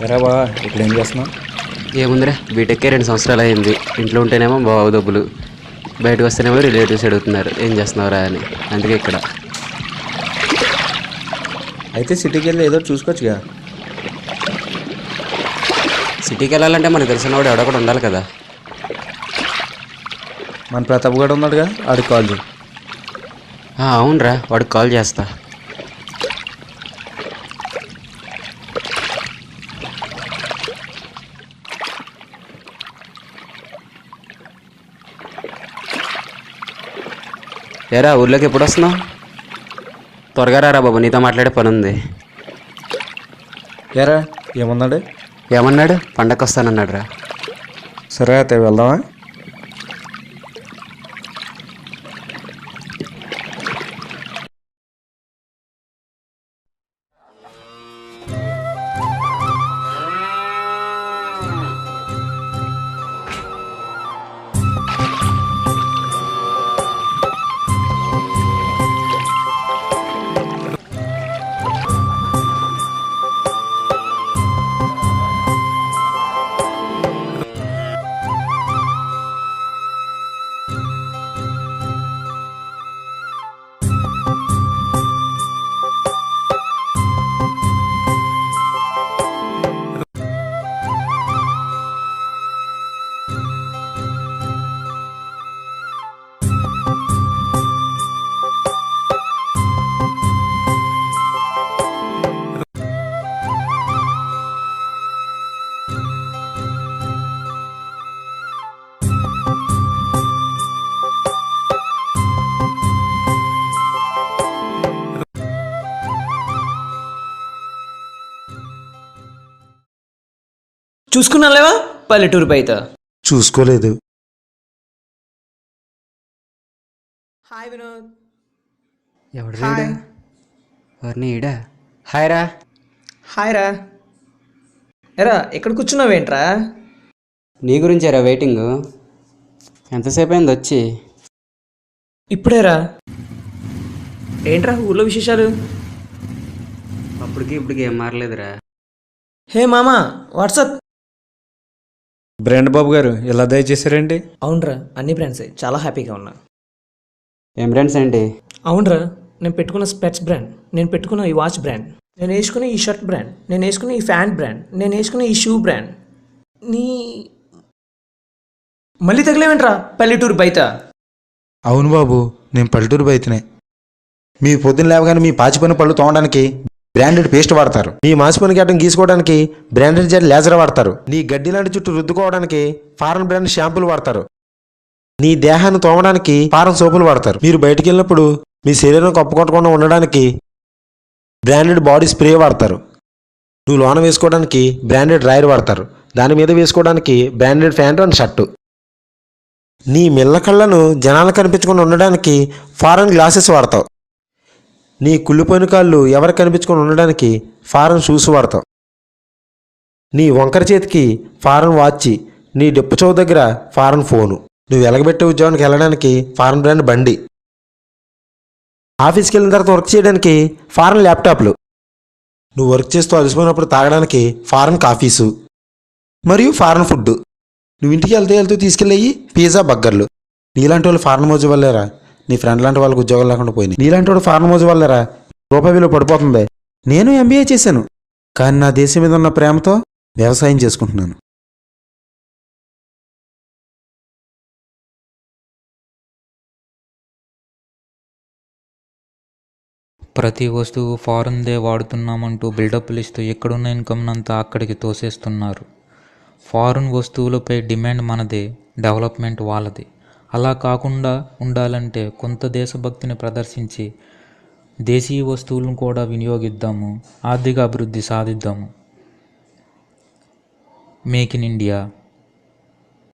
ఎరా బా ఇప్పుడు ఏం చేస్తున్నావు? ఏముందిరా బీటెక్కే 2 సంవత్సరాలు అయింది. ఇంట్లో ఉంటేనేమో బావు డబ్బులు, బయటకు వస్తేనేమో రిలేటివ్స్ అడుగుతున్నారు ఏం చేస్తున్నావురా అని. అందుకే ఇక్కడ. అయితే సిటీకి వెళ్ళి ఏదో చూసుకోవచ్చుగా. సిటీకి వెళ్ళాలంటే మనకు తెలిసిన వాడు ఎవడో ఒకడు ఉండాలి కదా. మన ప్రతాప్ గడు ఉన్నాడుగా, ఆడికి కాల్ చేయి. అవునరా, వాడికి కాల్ చేస్తా. ఏరా ఊర్లోకి ఎప్పుడు వస్తున్నావు? త్వరగా రారా బాబు, నీతో మాట్లాడే పని ఉంది. ఏరా ఏమన్నాడు? ఏమన్నాడు? పండగకి వస్తానన్నాడు రా. సరే అయితే వెళ్దామా? చూసుకున్నాలేవా పల్లెటూరు బయట? చూసుకోలేదు. హాయ్ వినోద్. ఎవడు హాయ్ ఎవరిని ఈడా? హాయ్ రా. హాయ్ రా. ఎరా ఎక్కడ కూర్చున్నావేంట్రా? నీ గురించేరా వెయిటింగ్. ఎంతసేపు అయింది వచ్చి? ఇప్పుడేరా. ఏంట్రా ఊళ్ళో విశేషాలు? అప్పటికి ఇప్పటికి ఏం మారలేదురా. హే మామా, వాట్సాప్. బ్రాండ్ బాబు గారు ఇలా దయచేసారండి. అవునరా, అన్ని బ్రాండ్సే, చాలా హ్యాపీగా ఉన్నా. ఏం బ్రాండ్స్ ఏంటి? అవునరా, నేను పెట్టుకున్న స్పెట్స్ బ్రాండ్, నేను పెట్టుకున్న ఈ వాచ్ బ్రాండ్, నేను వేసుకున్న ఈ షర్ట్ బ్రాండ్, నేను వేసుకున్న ఈ ఫ్యాంట్ బ్రాండ్, నేను వేసుకున్న ఈ షూ బ్రాండ్. నీ మళ్ళీ తగిలేవేంట్రా పల్లెటూరు బయట? అవును బాబు, నేను పల్లెటూరు బయటనే. మీ పొద్దున్న లేవగానే మీ పాచిపని పళ్ళు తోమడానికి బ్రాండెడ్ పేస్ట్ వాడతారు. నీ మాసిపని గడ్డం గీసుకోవడానికి బ్రాండెడ్ జెల్ లేజర్ వాడతారు. నీ గడ్డి లాంటి చుట్టూ రుద్దుకోవడానికి ఫారెన్ బ్రాండ్ షాంపూలు వాడతారు. నీ దేహాన్ని తోమడానికి ఫారెన్ సోపులు వాడతారు. మీరు బయటికి వెళ్ళినప్పుడు మీ శరీరం కప్పుకొట్టకుండా ఉండడానికి బ్రాండెడ్ బాడీ స్ప్రే వాడతారు. నువ్వు లోన వేసుకోవడానికి బ్రాండెడ్ డ్రైయర్ వాడతారు. దాని మీద వేసుకోవడానికి బ్రాండెడ్ ప్యాంటు అండ్ షర్టు. నీ మిల్ల కళ్ళను జనాలు కనిపించకుండా ఉండడానికి ఫారెన్ గ్లాసెస్ వాడతావు. నీ కుళ్ళిపోయిన కాళ్ళు ఎవరు కనిపించుకొని ఉండడానికి ఫారెన్ షూస్ వాడతావు. నీ వంకర చేతికి ఫారెన్ వాచ్, నీ డిప్పు చౌ దగ్గర ఫారెన్ ఫోను, నువ్వు వెలగబెట్టే ఉద్యోగానికి వెళ్ళడానికి ఫారెన్ బ్రాండ్ బండి, ఆఫీస్కి వెళ్ళిన తర్వాత వర్క్ చేయడానికి ఫారెన్ ల్యాప్టాప్లు, నువ్వు వర్క్ చేస్తూ అలసిపోయినప్పుడు తాగడానికి ఫారెన్ కాఫీసు మరియు ఫారెన్ ఫుడ్. నువ్వు ఇంటికి వెళ్తూ తీసుకెళ్ళి పిజ్జా బర్గర్లు. నీలాంటి వాళ్ళు ఫారెన్ మోజు వల్లేరా నీ ఫ్రెండ్ లాంటి వాళ్ళకి ఉద్యోగాలు లేకుండా పోయింది. నీలాంటి వాడు ఫారెన్ మోజు వల్లేరా రూపాయి విలువ పడిపోతుంది. నేను ఎంబీఏ చేశాను, కానీ నా దేశం మీద ఉన్న ప్రేమతో వ్యవసాయం చేసుకుంటున్నాను. ప్రతి వస్తువు ఫారెన్దే వాడుతున్నామంటూ బిల్డప్లు ఇస్తూ ఎక్కడున్న ఇన్కమ్నంతా అక్కడికి తోసేస్తున్నారు. ఫారెన్ వస్తువులపై డిమాండ్ మనదే, డెవలప్మెంట్ వాళ్ళది. అలా కాకుండా ఉండాలంటే కొంత దేశభక్తిని ప్రదర్శించి దేశీయ వస్తువులను కూడా వినియోగిద్దాము, ఆర్థిక అభివృద్ధి సాధిద్దాము. Make in India.